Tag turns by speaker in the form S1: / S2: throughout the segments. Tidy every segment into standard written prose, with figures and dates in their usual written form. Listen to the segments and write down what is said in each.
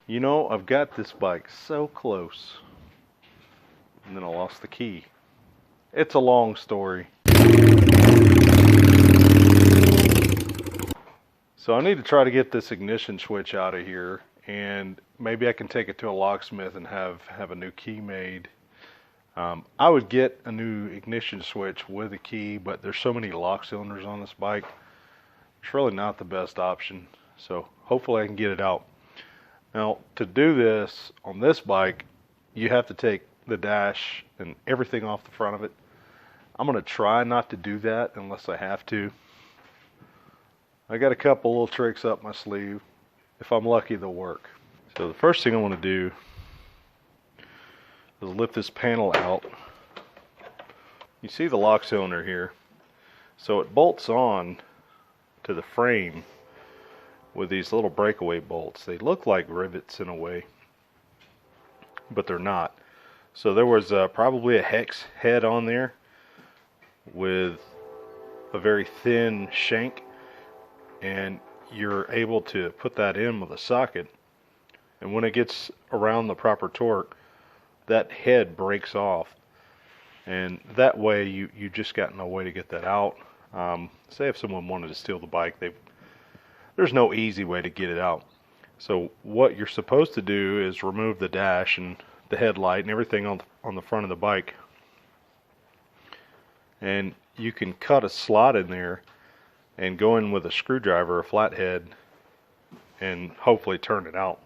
S1: You know, I've got this bike so close, and then I lost the key. It's a long story. So I need to try to get this ignition switch out of here, and maybe I can take it to a locksmith and have a new key made. I would get a new ignition switch with a key, but there's so many lock cylinders on this bike, it's really not the best option. So hopefully I can get it out. Now, to do this on this bike, you have to take the dash and everything off the front of it. I'm going to try not to do that unless I have to. I got a couple little tricks up my sleeve. If I'm lucky, they'll work. So the first thing I want to do is lift this panel out. You see the lock cylinder here. So it bolts on to the frame with these little breakaway bolts. They look like rivets in a way, but they're not. So there was probably a hex head on there with a very thin shank, and you're able to put that in with a socket, and when it gets around the proper torque, that head breaks off, and that way you just got no way to get that out. Say if someone wanted to steal the bike, there's no easy way to get it out. So what you're supposed to do is remove the dash and the headlight and everything on the front of the bike, and you can cut a slot in there and go in with a screwdriver, a flathead, and hopefully turn it out.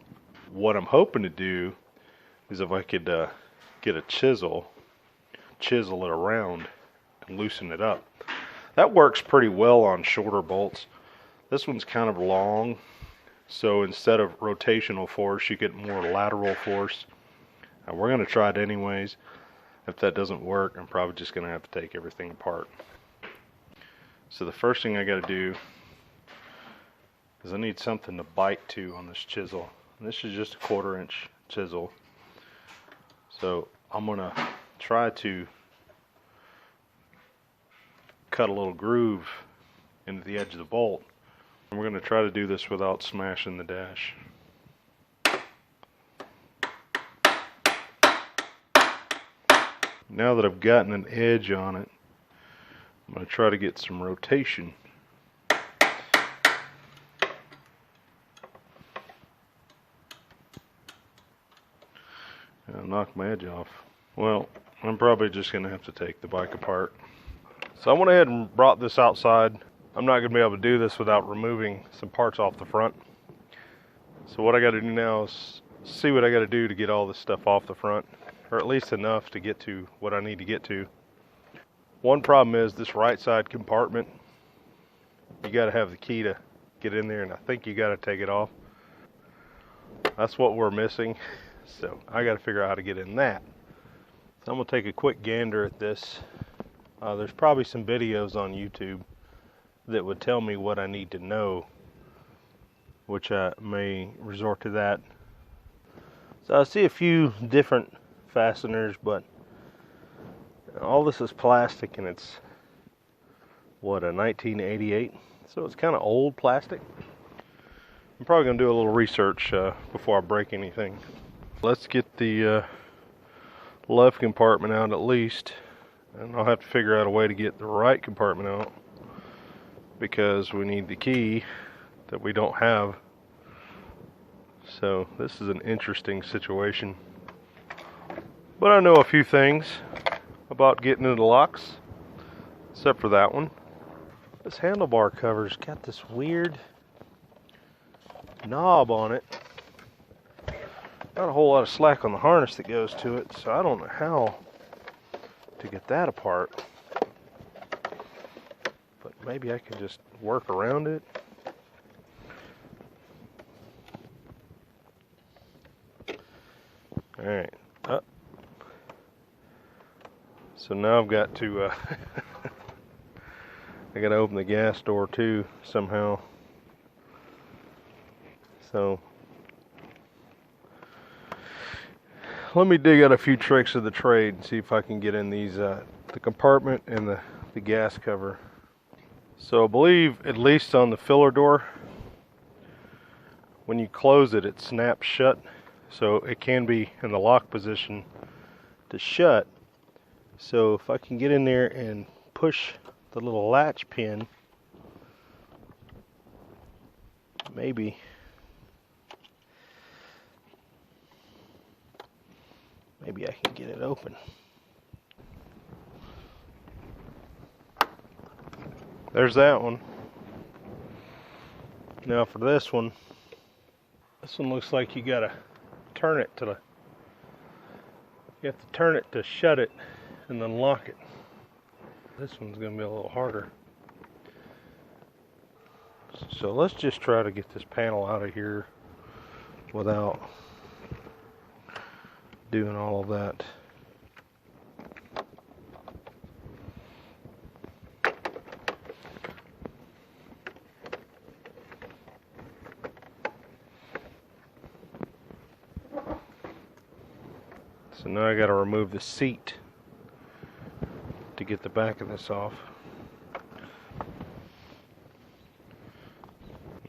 S1: What I'm hoping to do is if I could get a chisel it around and loosen it up. That works pretty well on shorter bolts. This one's kind of long, so instead of rotational force, you get more lateral force. We're going to try it anyways. If that doesn't work, I'm probably just going to have to take everything apart. So the first thing I got to do is I need something to bite to on this chisel. And this is just a 1/4 inch chisel. So I'm going to try to cut a little groove into the edge of the bolt. And we're going to try to do this without smashing the dash. Now that I've gotten an edge on it, I'm going to try to get some rotation. I'll knock my edge off. Well, I'm probably just going to have to take the bike apart. So I went ahead and brought this outside. I'm not going to be able to do this without removing some parts off the front. So what I got to do now is see what I got to do to get all this stuff off the front, or at least enough to get to what I need to get to. One problem is this right side compartment. You got to have the key to get in there, and I think you got to take it off. That's what we're missing. So I got to figure out how to get in that. So I'm going to take a quick gander at this. There's probably some videos on YouTube that would tell me what I need to know, which I may resort to that. So I see a few different fasteners, but all this is plastic, and it's what, a 1988, so it's kind of old plastic. I'm probably going to do a little research before I break anything. Let's get the left compartment out at least, and I'll have to figure out a way to get the right compartment out, because we need the key that we don't have. So this is an interesting situation. But I know a few things about getting into locks, except for that one. This handlebar cover's got this weird knob on it. Not a whole lot of slack on the harness that goes to it, so I don't know how to get that apart. But maybe I can just work around it. Alright, up. So now I've got to I gotta open the gas door too somehow. So let me dig out a few tricks of the trade and see if I can get in these the compartment and the gas cover. So I believe, at least on the filler door, when you close it, it snaps shut, so it can be in the lock position to shut. So if I can get in there and push the little latch pin, maybe I can get it open. There's that one. Now for this one looks like you gotta turn it to you have to turn it to shut it and then lock it. This one's gonna be a little harder. So let's just try to get this panel out of here without doing all of that. So now I got to remove the seat to get the back of this off.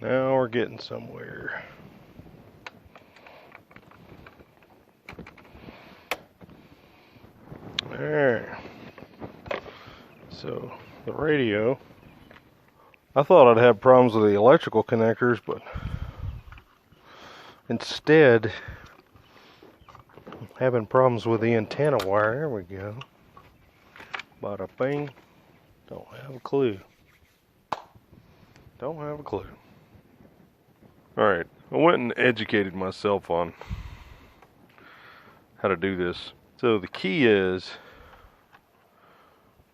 S1: Now we're getting somewhere. Alright. So the radio, I thought I'd have problems with the electrical connectors, but instead having problems with the antenna wire. There we go. Bada bing. Don't have a clue. Don't have a clue. Alright, I went and educated myself on how to do this. So the key is,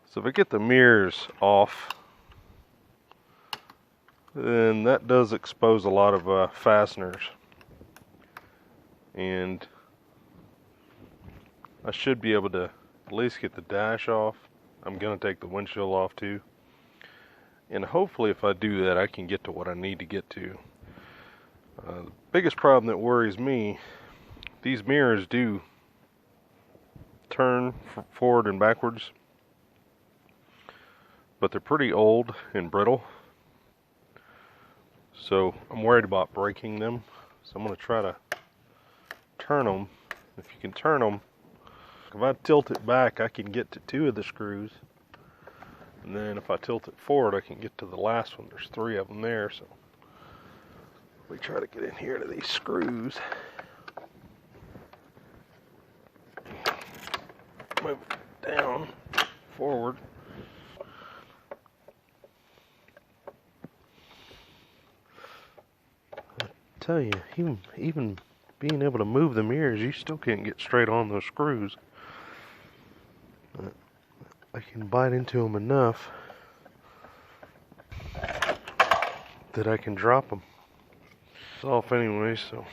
S1: so if I get the mirrors off, then that does expose a lot of fasteners. And I should be able to at least get the dash off. I'm going to take the windshield off too. And hopefully if I do that, I can get to what I need to get to. The biggest problem that worries me, these mirrors do turn forward and backwards, but they're pretty old and brittle. So I'm worried about breaking them. So I'm going to try to turn them. If you can turn them, if I tilt it back, I can get to 2 of the screws. And then if I tilt it forward, I can get to the last one. There's 3 of them there. So we try to get in here to these screws. Move it down, forward. I tell you, even being able to move the mirrors, you still can't get straight on those screws. I can bite into them enough that I can drop them. It's off anyway, so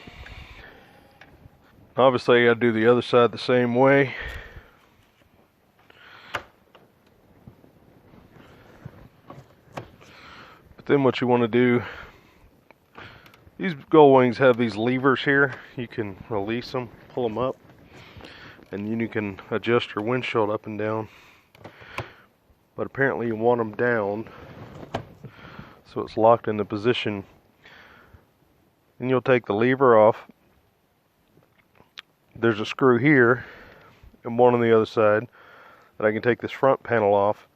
S1: obviously I gotta do the other side the same way. But then what you want to do, these Goldwings have these levers here. You can release them, pull them up, and then you can adjust your windshield up and down. But apparently you want them down so it's locked into position. And you'll take the lever off. There's a screw here and one on the other side that I can take this front panel off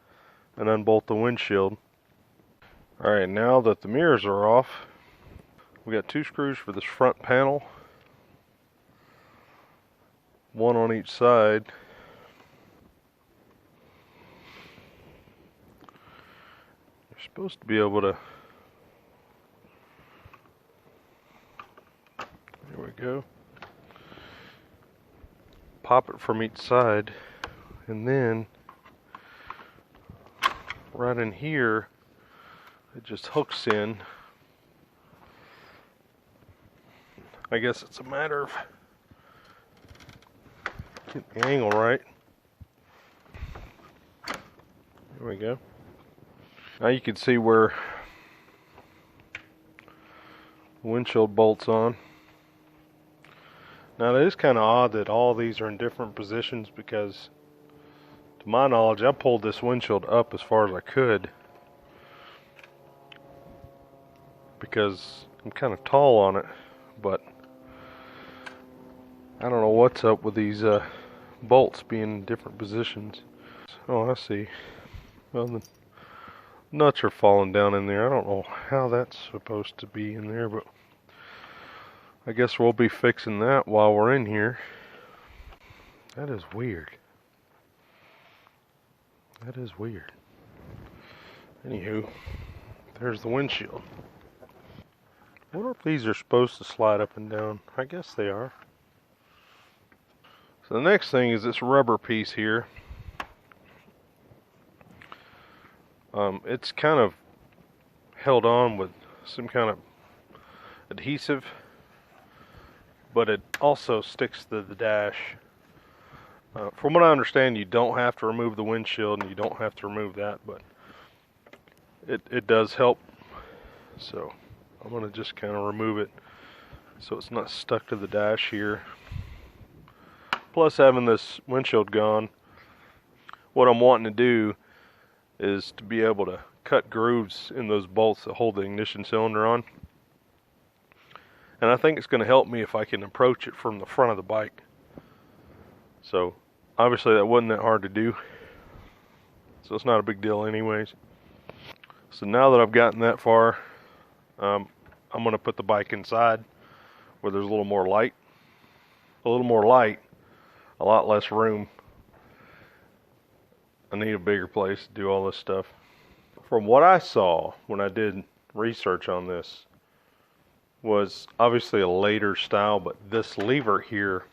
S1: and unbolt the windshield. Alright, now that the mirrors are off, we got 2 screws for this front panel, 1 on each side. You're supposed to be able to, there we go, pop it from each side, and then right in here it just hooks in. I guess it's a matter of getting the angle right. There we go. Now you can see where the windshield bolts on. Now it is kind of odd that all these are in different positions, because to my knowledge I pulled this windshield up as far as I could because I'm kind of tall on it. but I don't know what's up with these bolts being in different positions. Oh, I see. Well, the nuts are falling down in there. I don't know how that's supposed to be in there, but I guess we'll be fixing that while we're in here. That is weird. That is weird. Anywho, there's the windshield. I wonder if these are supposed to slide up and down. I guess they are. So the next thing is this rubber piece here. It's kind of held on with some kind of adhesive, but it also sticks to the dash. From what I understand, you don't have to remove the windshield and you don't have to remove that, but it does help. So I'm going to just kind of remove it so it's not stuck to the dash here. Plus, having this windshield gone, what I'm wanting to do is to be able to cut grooves in those bolts that hold the ignition cylinder on. And I think it's going to help me if I can approach it from the front of the bike. So obviously that wasn't that hard to do, so it's not a big deal anyways. So now that I've gotten that far, I'm going to put the bike inside where there's a little more light. A little more light, a lot less room. I need a bigger place to do all this stuff. From what I saw when I did research on this, was obviously a later style, but this lever here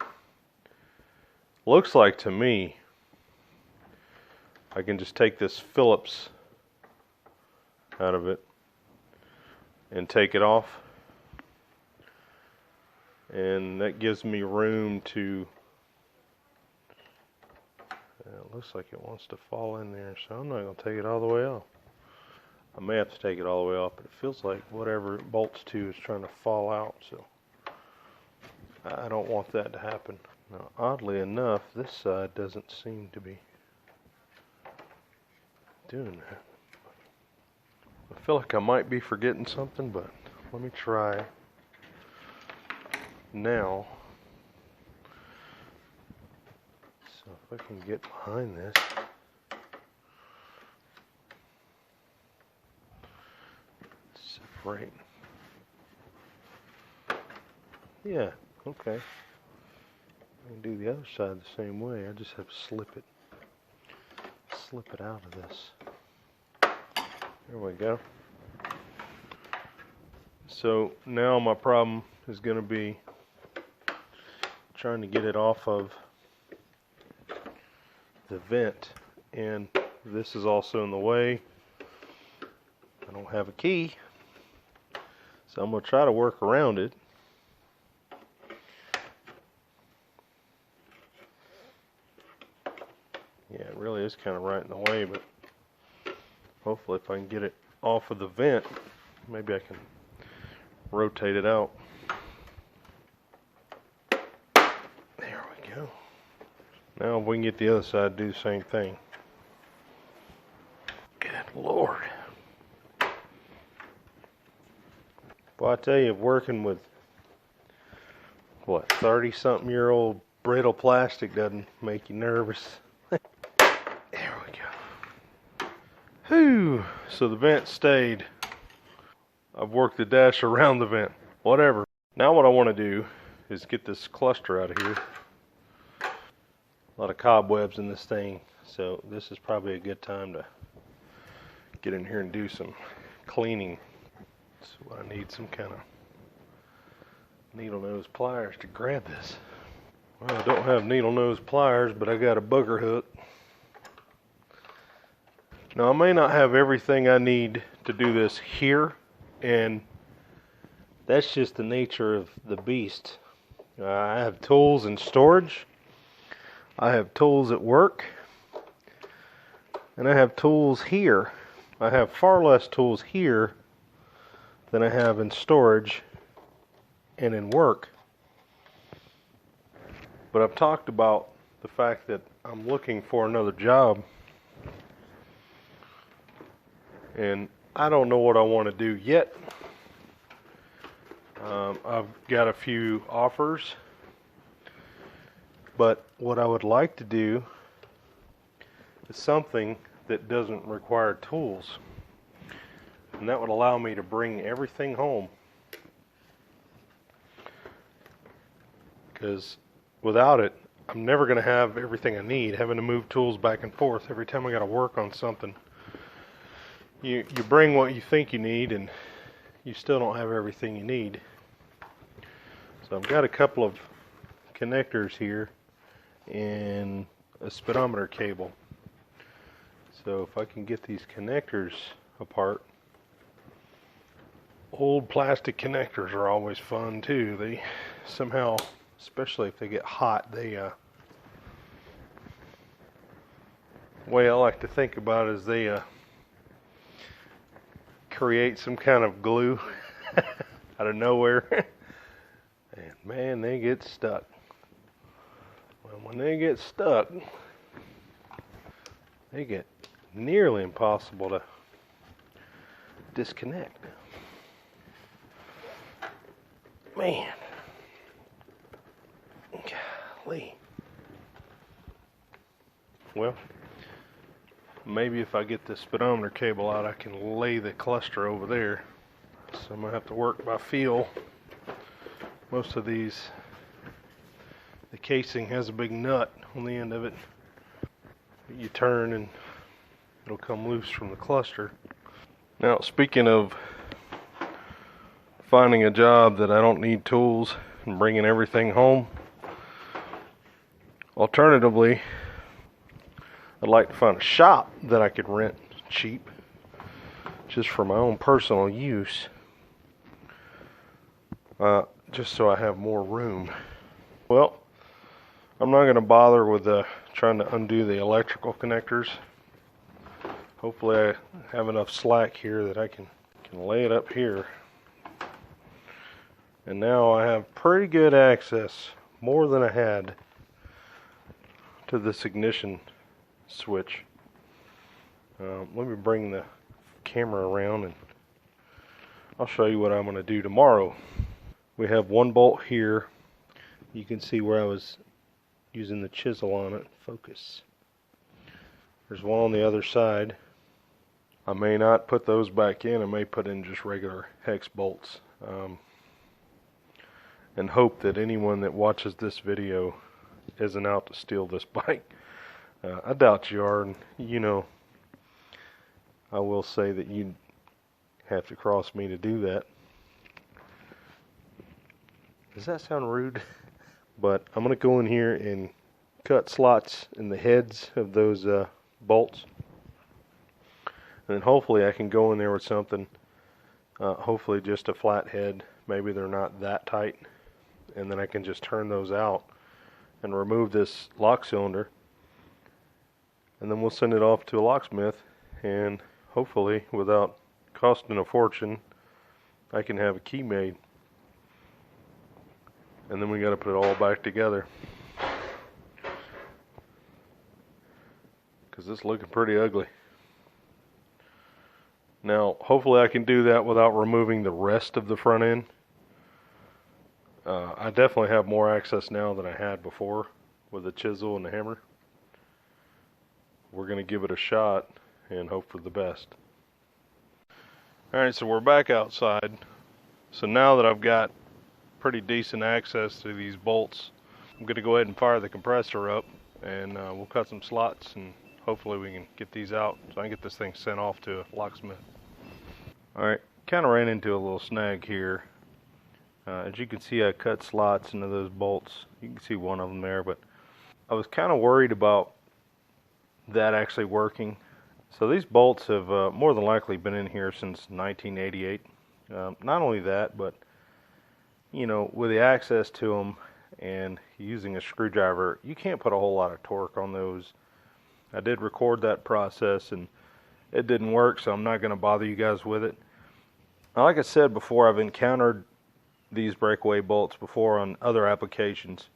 S1: looks like to me I can just take this Phillips out of it and take it off, and that gives me room to, it looks like it wants to fall in there, so I'm not going to take it all the way off. I may have to take it all the way off, but it feels like whatever it bolts to is trying to fall out, so I don't want that to happen. Now, oddly enough, this side doesn't seem to be doing that. I feel like I might be forgetting something, but let me try now. So if I can get behind this. Separate. Yeah, okay. I can do the other side the same way. I just have to slip it out of this. There we go. So now my problem is going to be trying to get it off of the vent, and this is also in the way. I don't have a key, so I'm going to try to work around it. Yeah, it really is kind of right in the way, but hopefully if I can get it off of the vent, maybe I can rotate it out. There we go. Now if we can get the other side to do the same thing. Good Lord. Well, I tell you, working with, what, 30-something-year-old brittle plastic doesn't make you nervous. There we go. Whew. So the vent stayed. I've worked the dash around the vent. Whatever. Now what I want to do is get this cluster out of here. A lot of cobwebs in this thing, so this is probably a good time to get in here and do some cleaning. So I need some kind of needle nose pliers to grab this. Well, I don't have needle nose pliers, but I got a booger hook. Now I may not have everything I need to do this here, and that's just the nature of the beast. I have tools in storage, I have tools at work, and I have tools here. I have far less tools here than I have in storage and in work. But I've talked about the fact that I'm looking for another job, and I don't know what I want to do yet. I've got a few offers, but what I would like to do is something that doesn't require tools, and that would allow me to bring everything home, because without it I'm never going to have everything I need, having to move tools back and forth every time I got to work on something. You bring what you think you need, and you still don't have everything you need. So I've got a couple of connectors here and a speedometer cable. So if I can get these connectors apart, old plastic connectors are always fun too. They somehow, especially if they get hot, they way I like to think about it is they create some kind of glue out of nowhere. And man, they get stuck. Well, when they get stuck, they get nearly impossible to disconnect. Man. Golly. Well, maybe if I get the speedometer cable out, I can lay the cluster over there. So I'm going to have to work by feel. Most of these, the casing has a big nut on the end of it. You turn and it'll come loose from the cluster. Now, speaking of finding a job that I don't need tools and bringing everything home, alternatively, I'd like to find a shop that I could rent cheap, just for my own personal use, just so I have more room. Well, I'm not going to bother with trying to undo the electrical connectors. Hopefully I have enough slack here that I can lay it up here. And now I have pretty good access, more than I had, to this ignition switch. Let me bring the camera around and I'll show you what I'm going to do tomorrow. We have one bolt here. You can see where I was using the chisel on it. Focus. There's one on the other side. I may not put those back in. I may put in just regular hex bolts, and hope that anyone that watches this video isn't out to steal this bike. I doubt you are, and you know, I will say that you'd have to cross me to do that. Does that sound rude? But I'm going to go in here and cut slots in the heads of those bolts. And then hopefully I can go in there with something, hopefully just a flat head. Maybe they're not that tight. And then I can just turn those out and remove this lock cylinder. And then we'll send it off to a locksmith, and hopefully, without costing a fortune, I can have a key made. And then we got to put it all back together, because it's looking pretty ugly. Now, hopefully I can do that without removing the rest of the front end. I definitely have more access now than I had before with the chisel and the hammer. We're going to give it a shot and hope for the best. Alright, so we're back outside. So now that I've got pretty decent access to these bolts, I'm going to go ahead and fire the compressor up, and we'll cut some slots, and hopefully we can get these out so I can get this thing sent off to a locksmith. Alright, kind of ran into a little snag here. As you can see, I cut slots into those bolts. You can see one of them there, but I was kind of worried about that actually working. So these bolts have more than likely been in here since 1988. Not only that, but you know, with the access to them and using a screwdriver, you can't put a whole lot of torque on those. I did record that process and it didn't work, so I'm not going to bother you guys with it. Now, like I said before, I've encountered these breakaway bolts before on other applications,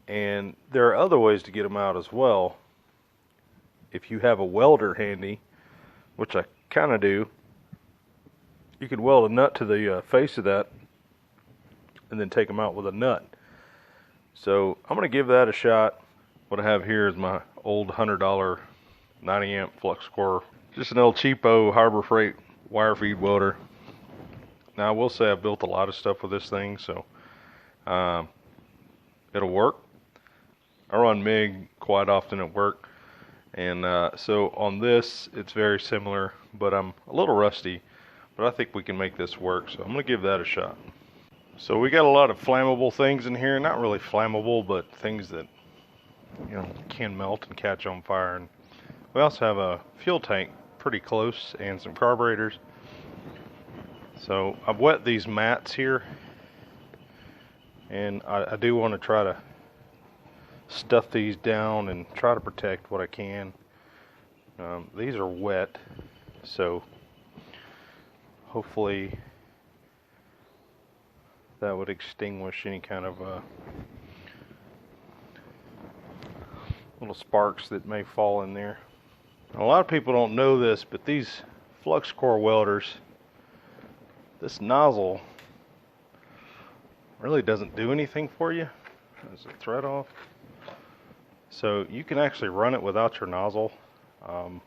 S1: and there are other ways to get them out as well. If you have a welder handy, which I kind of do, you could weld a nut to the face of that and then take them out with a nut. So I'm going to give that a shot. What I have here is my old $100 90 amp flux core, just an old cheapo Harbor Freight wire feed welder. Now I will say I've built a lot of stuff with this thing, so it'll work. I run MIG quite often at work, and so on this it's very similar, but I'm a little rusty, but I think we can make this work, so I'm going to give that a shot. So we got a lot of flammable things in here, not really flammable, but things that, you know, can melt and catch on fire. And we also have a fuel tank pretty close and some carburetors. So I've wet these mats here, and I do want to try to stuff these down and try to protect what I can. These are wet, so hopefully that would extinguish any kind of little sparks that may fall in there. A lot of people don't know this, but these flux core welders, this nozzle really doesn't do anything for you. Is the thread off? So you can actually run it without your nozzle, and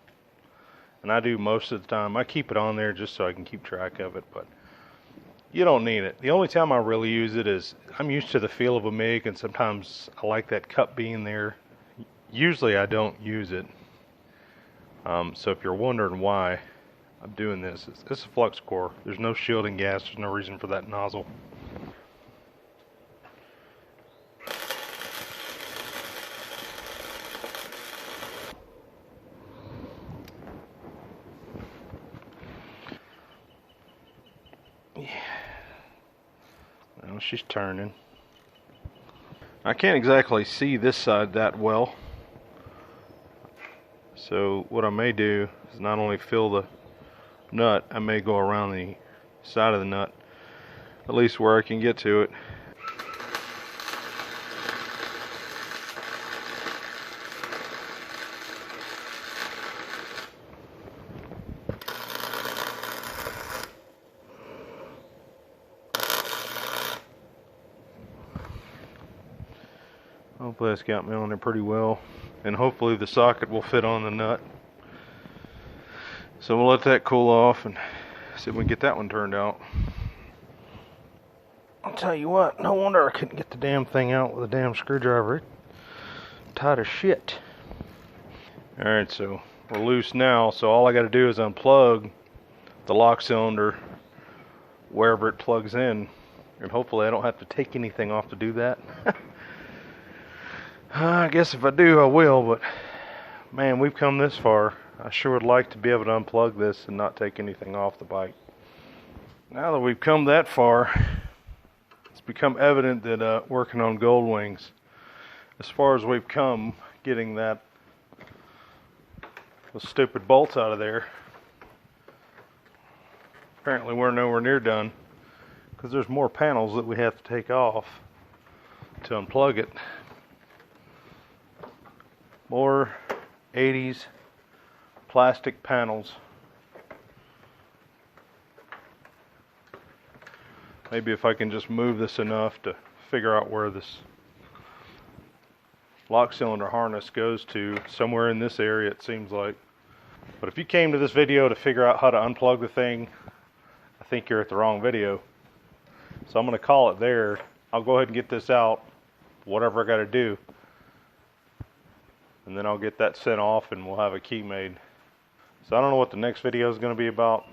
S1: I do most of the time. I keep it on there just so I can keep track of it, but you don't need it. The only time I really use it is I'm used to the feel of a MIG, and sometimes I like that cup being there. Usually I don't use it. So if you're wondering why I'm doing this, it's a flux core. There's no shielding gas. There's no reason for that nozzle. Well, she's turning. I can't exactly see this side that well. So what I may do is not only fill the nut, I may go around the side of the nut, at least where I can get to it. Hopefully that's got me on there pretty well, and hopefully the socket will fit on the nut. So we'll let that cool off and see if we can get that one turned out. I'll tell you what, no wonder I couldn't get the damn thing out with a damn screwdriver. It's tight as shit. Alright, so we're loose now, so all I got to do is unplug the lock cylinder wherever it plugs in, and hopefully I don't have to take anything off to do that. I guess if I do, I will, but man, we've come this far. I sure would like to be able to unplug this and not take anything off the bike. Now that we've come that far, it's become evident that working on Goldwings, as far as we've come getting those stupid bolts out of there, apparently we're nowhere near done, because there's more panels that we have to take off to unplug it. More 80s plastic panels. Maybe if I can just move this enough to figure out where this lock cylinder harness goes to, somewhere in this area it seems like. But if you came to this video to figure out how to unplug the thing, I think you're at the wrong video. So I'm going to call it there. I'll go ahead and get this out, whatever I got to do. And then I'll get that sent off and we'll have a key made. So I don't know what the next video is going to be about.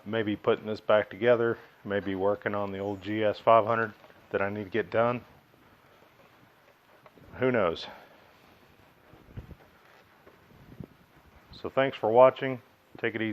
S1: Maybe putting this back together. Maybe working on the old Gl1500 that I need to get done. Who knows? So thanks for watching. Take it easy.